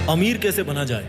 अमीर कैसे बना जाए।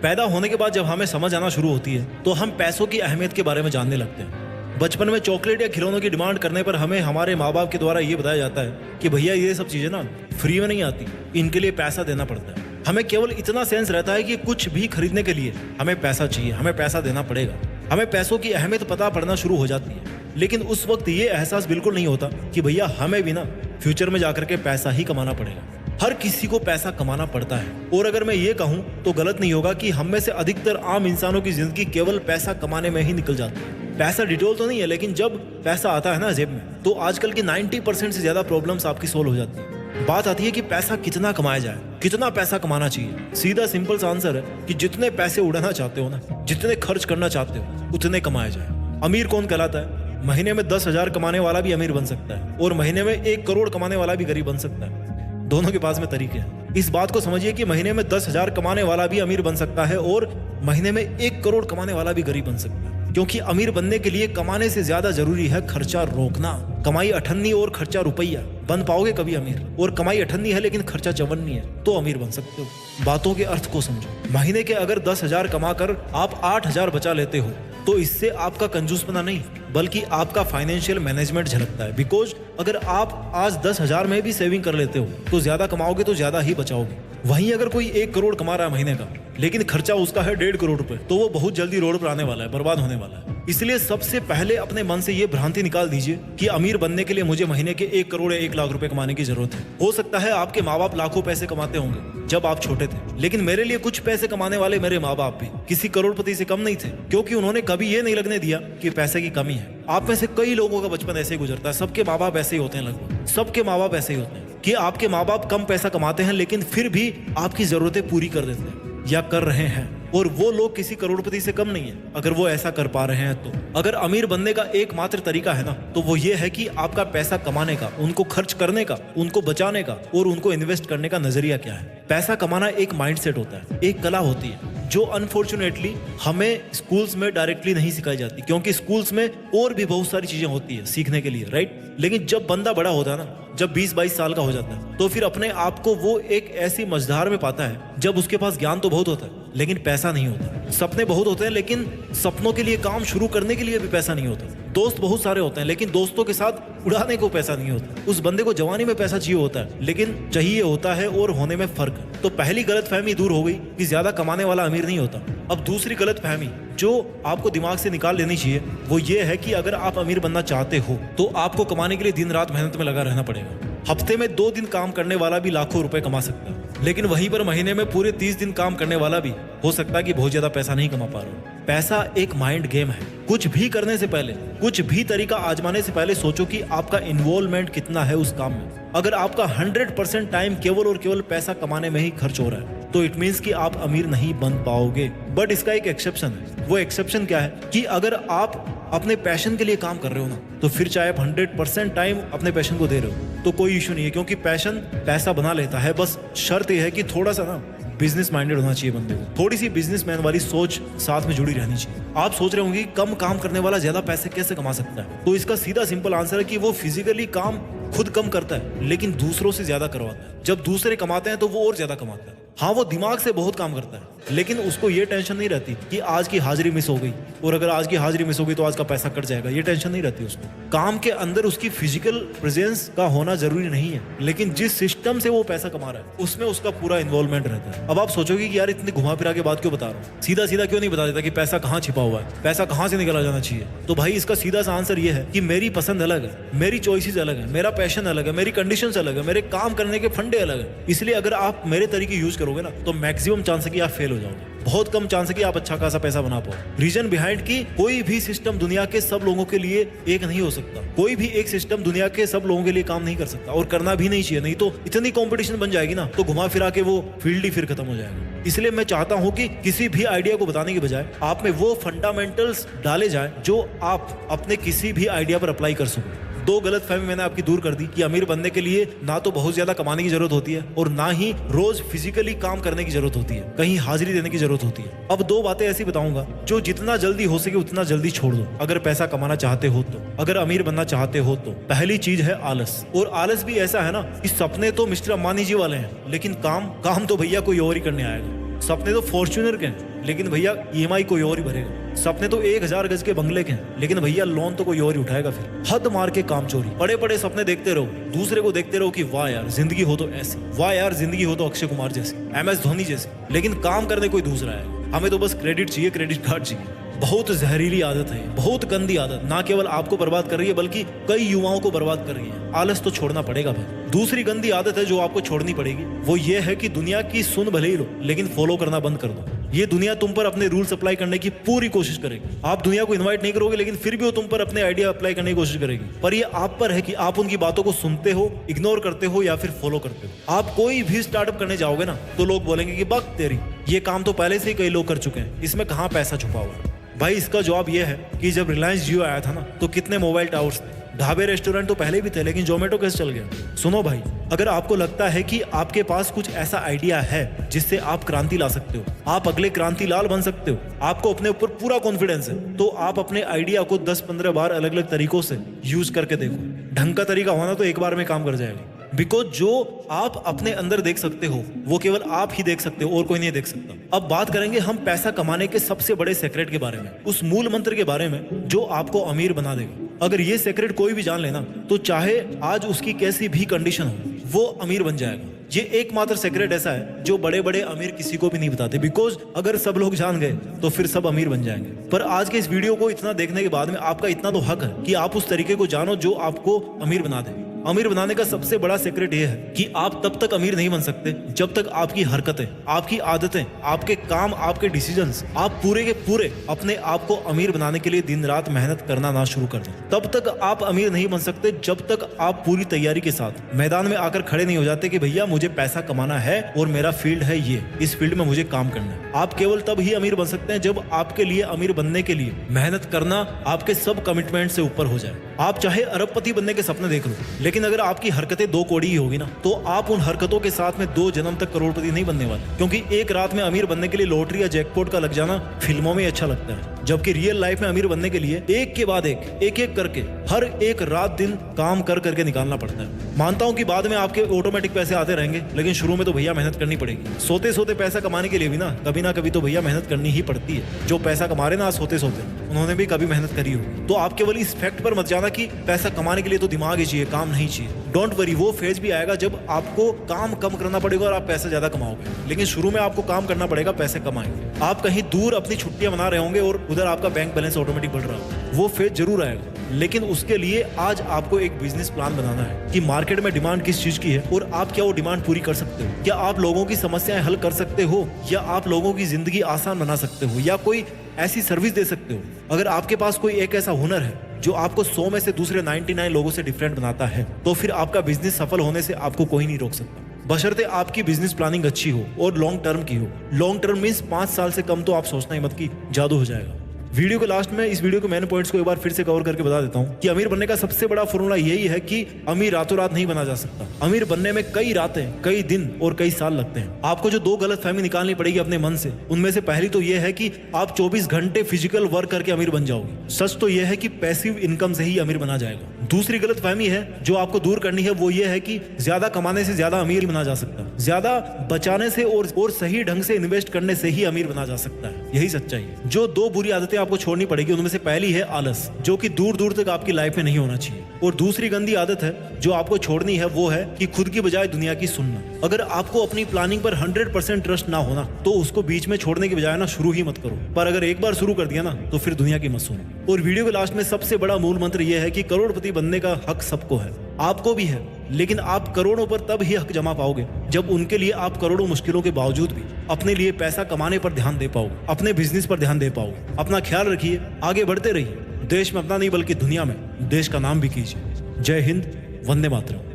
पैदा होने के बाद जब हमें समझ आना शुरू होती है तो हम पैसों की अहमियत के बारे में जानने लगते हैं। बचपन में चॉकलेट या खिलौनों की डिमांड करने पर हमें हमारे माँ बाप के द्वारा ये बताया जाता है कि भैया ये सब चीज़ें ना फ्री में नहीं आती, इनके लिए पैसा देना पड़ता है। हमें केवल इतना सेंस रहता है कि कुछ भी खरीदने के लिए हमें पैसा चाहिए, हमें पैसा देना पड़ेगा। हमें पैसों की अहमियत पता पड़ना शुरू हो जाती है, लेकिन उस वक्त ये एहसास बिल्कुल नहीं होता कि भैया हमें भी ना फ्यूचर में जाकर के पैसा ही कमाना पड़ेगा। हर किसी को पैसा कमाना पड़ता है। और अगर मैं ये कहूँ तो गलत नहीं होगा कि हम में से अधिकतर आम इंसानों की जिंदगी केवल पैसा कमाने में ही निकल जाती है। पैसा डिटेल तो नहीं है, लेकिन जब पैसा आता है ना जेब में तो आजकल की 90% से ज्यादा प्रॉब्लम्स आपकी सोल्व हो जाती है। बात आती है कि पैसा कितना कमाया जाए, कितना पैसा कमाना चाहिए। सीधा सिंपल सा आंसर है कि जितने पैसे उड़ाना चाहते हो ना, जितने खर्च करना चाहते हो, उतने कमाया जाए। अमीर कौन कहलाता है? महीने में 10,000 कमाने वाला भी अमीर बन सकता है और महीने में 1 करोड़ कमाने वाला भी गरीब बन सकता है। दोनों के पास में तरीके हैं। इस बात को समझिए कि महीने में 10,000 कमाने वाला भी अमीर बन सकता है और महीने में 1 करोड़ कमाने वाला भी गरीब बन सकता है। क्योंकि अमीर बनने के लिए कमाने से ज्यादा जरूरी है खर्चा रोकना। कमाई 98 और खर्चा रुपया। बन पाओगे कभी अमीर? और कमाई 98 है लेकिन खर्चा 54 है तो अमीर बन सकते हो। बातों के अर्थ को समझो। महीने के अगर 10,000 कमाकर आप 8,000 बचा लेते हो तो इससे आपका कंजूसपना नहीं बल्कि आपका फाइनेंशियल मैनेजमेंट झलकता है। बिकॉज अगर आप आज 10,000 में भी सेविंग कर लेते हो तो ज्यादा कमाओगे तो ज्यादा ही बचाओगे। वहीं अगर कोई 1 करोड़ कमा रहा है महीने का लेकिन खर्चा उसका है 1.5 करोड़ रुपए तो वो बहुत जल्दी रोड पर आने वाला है, बर्बाद होने वाला है। इसलिए सबसे पहले अपने मन से ये भ्रांति निकाल दीजिए कि अमीर बनने के लिए मुझे महीने के 1 करोड़ या 1 लाख रुपए कमाने की जरूरत है। हो सकता है आपके माँ बाप लाखों पैसे कमाते होंगे जब आप छोटे थे, लेकिन मेरे लिए कुछ पैसे कमाने वाले मेरे माँ बाप भी किसी करोड़पति से कम नहीं थे, क्योंकि उन्होंने कभी ये नहीं लगने दिया कि पैसे की कमी है। आप में से कई लोगों का बचपन ऐसे ही गुजरता है। सबके माँ बाप ऐसे ही होते हैं, लगभग सबके माँ बाप ऐसे ही होते हैं कि आपके माँ बाप कम पैसा कमाते हैं लेकिन फिर भी आपकी जरूरतें पूरी कर देते हैं या कर रहे हैं। और वो लोग किसी करोड़पति से कम नहीं है अगर वो ऐसा कर पा रहे हैं तो। अगर अमीर बनने का एकमात्र तरीका है ना तो वो ये है कि आपका पैसा कमाने का, उनको खर्च करने का, उनको बचाने का और उनको इन्वेस्ट करने का नजरिया क्या है। पैसा कमाना एक माइंडसेट होता है, एक कला होती है जो अनफॉर्चुनेटली हमें स्कूल्स में डायरेक्टली नहीं सिखाई जाती, क्योंकि स्कूल्स में और भी बहुत सारी चीजें होती है सीखने के लिए, राइट। लेकिन जब बंदा बड़ा होता है ना, जब 20-22 साल का हो जाता है तो फिर अपने आप को वो एक ऐसी मझधार में पाता है जब उसके पास ज्ञान तो बहुत होता है लेकिन पैसा नहीं होता। सपने बहुत होते हैं लेकिन सपनों के लिए काम शुरू करने के लिए भी पैसा नहीं होता। दोस्त बहुत सारे होते हैं लेकिन दोस्तों के साथ उड़ाने को पैसा नहीं होता। उस बंदे को जवानी में पैसा चाहिए होता है लेकिन चाहिए होता है और होने में फर्क है। तो पहली गलतफहमी दूर हो गई कि ज्यादा कमाने वाला अमीर नहीं होता। अब दूसरी गलतफहमी जो आपको दिमाग से निकाल लेनी चाहिए वो ये है कि अगर आप अमीर बनना चाहते हो तो आपको कमाने के लिए दिन रात मेहनत में लगा रहना पड़ेगा। हफ्ते में 2 दिन काम करने वाला भी लाखों रुपए कमा सकता है, लेकिन वहीं पर महीने में पूरे 30 दिन काम करने वाला भी हो सकता है कि बहुत ज्यादा पैसा नहीं कमा पा रहा हो। पैसा एक माइंड गेम है। कुछ भी करने से पहले, कुछ भी तरीका आजमाने से पहले सोचो कि आपका इन्वॉल्वमेंट कितना है उस काम में। अगर आपका 100% टाइम केवल और केवल पैसा कमाने में ही खर्च हो रहा है तो इट मीन्स कि आप अमीर नहीं बन पाओगे। बट इसका एक एक्सेप्शन है। वो एक्सेप्शन क्या है कि अगर आप अपने पैशन के लिए काम कर रहे हो ना तो फिर चाहे आप 100% टाइम अपने पैशन को दे रहे हो तो कोई इशू नहीं है, क्योंकि पैशन पैसा बना लेता है। बस शर्त यह है कि थोड़ा सा ना बिजनेस माइंडेड होना चाहिए बंदे को, थोड़ी सी बिजनेसमैन वाली सोच साथ में जुड़ी रहनी चाहिए। आप सोच रहे होंगे कम काम करने वाला ज्यादा पैसे कैसे कमा सकता है, तो इसका सीधा सिंपल आंसर है कि वो फिजिकली काम खुद कम करता है लेकिन दूसरों से ज्यादा करवाता है। जब दूसरे कमाते हैं तो वो और ज्यादा कमाता है। हाँ, वो दिमाग से बहुत काम करता है लेकिन उसको ये टेंशन नहीं रहती कि आज की हाजिरी मिस हो गई और अगर आज की हाजिरी मिस हो गई तो आज का पैसा कट जाएगा। ये टेंशन नहीं रहती उसको। काम के अंदर उसकी फिजिकल प्रेजेंस का होना जरूरी नहीं है, लेकिन जिस सिस्टम से वो पैसा कमा रहा है उसमें उसका पूरा इन्वॉल्वमेंट रहता है। अब आप सोचोगे कि यार इतनी घुमा फिरा के बात क्यों बता रहा हूँ, सीधा सीधा क्यों नहीं बता देता कि पैसा कहाँ छिपा हुआ है, पैसा कहाँ से निकाला जाना चाहिए। तो भाई इसका सीधा सा आंसर ये है कि मेरी पसंद अलग है, मेरी चॉइसेस अलग है, मेरा पैशन अलग है, मेरी कंडीशंस अलग है, मेरे काम करने के फंडे अलग है। इसलिए अगर आप मेरे तरीके यूज करोगे ना तो मैक्सिमम चांस है कि आप फेल हो जाओगे। बहुत कम चांस है कि आप अच्छा खासा पैसा बना पाओ। रीजन बिहाइंड की कोई भी सिस्टम दुनिया के सब लोगों के लिए एक नहीं हो सकता। कोई भी एक सिस्टम दुनिया के सब लोगों के लिए काम नहीं कर सकता और करना भी नहीं चाहिए। नहीं तो इतनी कंपटीशन बन जाएगी ना तो घुमा फिरा के वो फील्ड ही फिर खत्म हो जाएगा। इसलिए मैं चाहता हूं कि किसी भी आइडिया को बताने के बजाय आप में वो फंडामेंटल्स डाले जाए जो आप अपने किसी भी आइडिया पर अप्लाई कर सको। दो गलतफहमी मैंने आपकी दूर कर दी कि अमीर बनने के लिए ना तो बहुत ज्यादा कमाने की जरूरत होती है और ना ही रोज फिजिकली काम करने की जरूरत होती है, कहीं हाजिरी देने की जरूरत होती है। अब दो बातें ऐसी बताऊंगा जो जितना जल्दी हो सके उतना जल्दी छोड़ दो अगर पैसा कमाना चाहते हो तो, अगर अमीर बनना चाहते हो तो। पहली चीज है आलस। और आलस भी ऐसा है ना कि सपने तो मिस्टर अंबानी जी वाले हैं, लेकिन काम तो भैया कोई और ही करने आएगा। सपने तो फॉर्च्यूनर के हैं, लेकिन भैया ईएमआई कोई और ही भरेगा। सपने तो 1000 गज के बंगले के हैं, लेकिन भैया लोन तो कोई और ही उठाएगा। फिर हद मार के काम चोरी। बड़े बड़े सपने देखते रहो, दूसरे को देखते रहो कि वाह यार जिंदगी हो तो ऐसी, वाह यार जिंदगी हो तो अक्षय कुमार जैसी, MS धोनी जैसी, लेकिन काम करने कोई दूसरा है। हमें तो बस क्रेडिट चाहिए, क्रेडिट कार्ड चाहिए। बहुत जहरीली आदत है, बहुत गंदी आदत। ना केवल आपको बर्बाद कर रही है बल्कि कई युवाओं को बर्बाद कर रही है। आलस तो छोड़ना पड़ेगा भाई। दूसरी गंदी आदत है जो आपको छोड़नी पड़ेगी, वो ये है कि दुनिया की सुन भले ही लो लेकिन फॉलो करना बंद कर दो। ये दुनिया तुम पर अपने रूल्स अप्लाई करने की पूरी कोशिश करेगी। आप दुनिया को इन्वाइट नहीं करोगे, लेकिन फिर भी वो तुम पर अपने आइडिया अप्लाई करने की कोशिश करेगी। पर ये आप पर है कि आप उनकी बातों को सुनते हो, इग्नोर करते हो या फिर फॉलो करते हो। आप कोई भी स्टार्टअप करने जाओगे ना तो लोग बोलेंगे कि बक तेरी, ये काम तो पहले से ही कई लोग कर चुके हैं, इसमें कहाँ पैसा छुपा हुआ है। भाई इसका जवाब यह है कि जब रिलायंस जियो आया था ना तो कितने मोबाइल टावर्स थे, ढाबे रेस्टोरेंट तो पहले भी थे, लेकिन जोमेटो कैसे चल गया। सुनो भाई, अगर आपको लगता है कि आपके पास कुछ ऐसा आइडिया है जिससे आप क्रांति ला सकते हो, आप अगले क्रांति लाल बन सकते हो, आपको अपने ऊपर पूरा कॉन्फिडेंस है, तो आप अपने आइडिया को 10-15 बार अलग अलग तरीकों से यूज करके देखो। ढंग का तरीका होना तो एक बार में काम कर जाएगा। बिकॉज जो आप अपने अंदर देख सकते हो वो केवल आप ही देख सकते हो और कोई नहीं देख सकता। अब बात करेंगे हम पैसा कमाने के सबसे बड़े सेक्रेट के बारे में, उस मूल मंत्र के बारे में जो आपको अमीर बना देगा। अगर ये सेक्रेट कोई भी जान लेना तो चाहे आज उसकी कैसी भी कंडीशन हो वो अमीर बन जाएगा। ये एकमात्र सेक्रेट ऐसा है जो बड़े बड़े अमीर किसी को भी नहीं बताते, बिकॉज अगर सब लोग जान गए तो फिर सब अमीर बन जाएंगे। पर आज के इस वीडियो को इतना देखने के बाद में आपका इतना तो हक है कि आप उस तरीके को जानो जो आपको अमीर बना दे। अमीर बनाने का सबसे बड़ा सीक्रेट यह है कि आप तब तक अमीर नहीं बन सकते जब तक आपकी हरकतें, आपकी आदतें, आपके काम, आपके डिसीजंस, आप पूरे के पूरे अपने आप को अमीर बनाने के लिए दिन रात मेहनत करना ना शुरू कर दें। तब तक आप अमीर नहीं बन सकते जब तक आप पूरी तैयारी के साथ मैदान में आकर खड़े नहीं हो जाते कि भैया मुझे पैसा कमाना है और मेरा फील्ड है ये, इस फील्ड में मुझे काम करना है। आप केवल तब ही अमीर बन सकते हैं जब आपके लिए अमीर बनने के लिए मेहनत करना आपके सब कमिटमेंट से ऊपर हो जाए। आप चाहे अरबपति बनने के सपने देख लो, लेकिन अगर आपकी हरकतें 2 कौड़ी ही होगी ना तो आप उन हरकतों के साथ में 2 जन्म तक करोड़पति नहीं बनने वाले। क्योंकि एक रात में अमीर बनने के लिए लॉटरी या जैकपॉट का लग जाना फिल्मों में अच्छा लगता है, जबकि रियल लाइफ में अमीर बनने के लिए एक के बाद एक एक करके हर एक रात दिन काम कर करके निकालना पड़ता है। मानता हूं कि बाद में आपके ऑटोमेटिक पैसे आते रहेंगे, लेकिन शुरू में तो भैया मेहनत करनी पड़ेगी। सोते सोते पैसा कमाने के लिए भी ना कभी तो भैया मेहनत करनी ही पड़ती है। जो पैसा कमा रहे ना सोते सोते, उन्होंने भी कभी मेहनत करी होगी। तो आप केवल इस फैक्ट पर मत जाना कि पैसा कमाने के लिए तो दिमाग ही चाहिए, काम नहीं चाहिए। डोंट वरी, वो फेज भी आएगा जब आपको काम कम करना पड़ेगा और आप पैसा ज्यादा कमाओगे, लेकिन शुरू में आपको काम करना पड़ेगा, पैसे कमाएंगे। आप कहीं दूर अपनी छुट्टियां मना रहे होंगे और उधर आपका बैंक बैलेंस ऑटोमेटिक बढ़ रहा होगा, वो फेज जरूर आएगा। लेकिन उसके लिए आज आपको एक बिजनेस प्लान बनाना है कि मार्केट में डिमांड किस चीज की है और आप क्या वो डिमांड पूरी कर सकते हो। क्या आप लोगों की समस्याएं हल कर सकते हो, या आप लोगों की जिंदगी आसान बना सकते हो, या कोई ऐसी सर्विस दे सकते हो। अगर आपके पास कोई एक ऐसा हुनर है जो आपको 100 में से दूसरे 99 लोगों से डिफरेंट बनाता है, तो फिर आपका बिजनेस सफल होने से आपको कोई नहीं रोक सकता, बशर्ते आपकी बिजनेस प्लानिंग अच्छी हो और लॉन्ग टर्म की हो। लॉन्ग टर्म मीन्स 5 साल से कम तो आप सोचना ही मत कि जादू हो जाएगा। वीडियो के लास्ट में इस वीडियो के मेन पॉइंट्स को एक बार फिर से कवर करके बता देता हूँ कि अमीर बनने का सबसे बड़ा फॉर्मूला यही है कि अमीर रातों रात नहीं बना जा सकता। अमीर बनने में कई रातें, कई दिन और कई साल लगते हैं। आपको जो 2 गलतफहमी निकालनी पड़ेगी अपने मन से, उनमें से पहली तो यह है कि आप 24 घंटे फिजिकल वर्क करके अमीर बन जाओगे। सच तो यह है कि पैसिव इनकम से ही अमीर बना जाएगा। दूसरी गलतफहमी है जो आपको दूर करनी है, वो ये है कि ज्यादा कमाने से ज्यादा अमीर बना जा सकता है। ज्यादा बचाने से और सही ढंग से इन्वेस्ट करने से ही अमीर बना जा सकता है। यही सच्चाई है। जो 2 बुरी आदतें आपको छोड़नी पड़ेगी उनमें से पहली है आलस, जो कि दूर दूर तक आपकी लाइफ में नहीं होना चाहिए। और दूसरी गंदी आदत है जो आपको छोड़नी है, वो है कि खुद की बजाय दुनिया की सुनना। अगर आपको अपनी प्लानिंग पर 100% ट्रस्ट ना होना तो उसको बीच में छोड़ने की बजाय ना शुरू ही मत करो। पर अगर एक बार शुरू कर दिया ना तो फिर दुनिया की मत सुनो। और वीडियो के लास्ट में सबसे बड़ा मूल मंत्र यह है कि करोड़पति बनने का हक सबको है, आपको भी है, लेकिन आप करोड़ों पर तब ही हक जमा पाओगे जब उनके लिए आप करोड़ों मुश्किलों के बावजूद भी अपने लिए पैसा कमाने पर ध्यान दे पाओगे, अपने बिजनेस पर ध्यान दे पाओगे। अपना ख्याल रखिए, आगे बढ़ते रहिए, देश में अपना नहीं बल्कि दुनिया में देश का नाम भी कीजिए। जय हिंद, वंदे मातरम।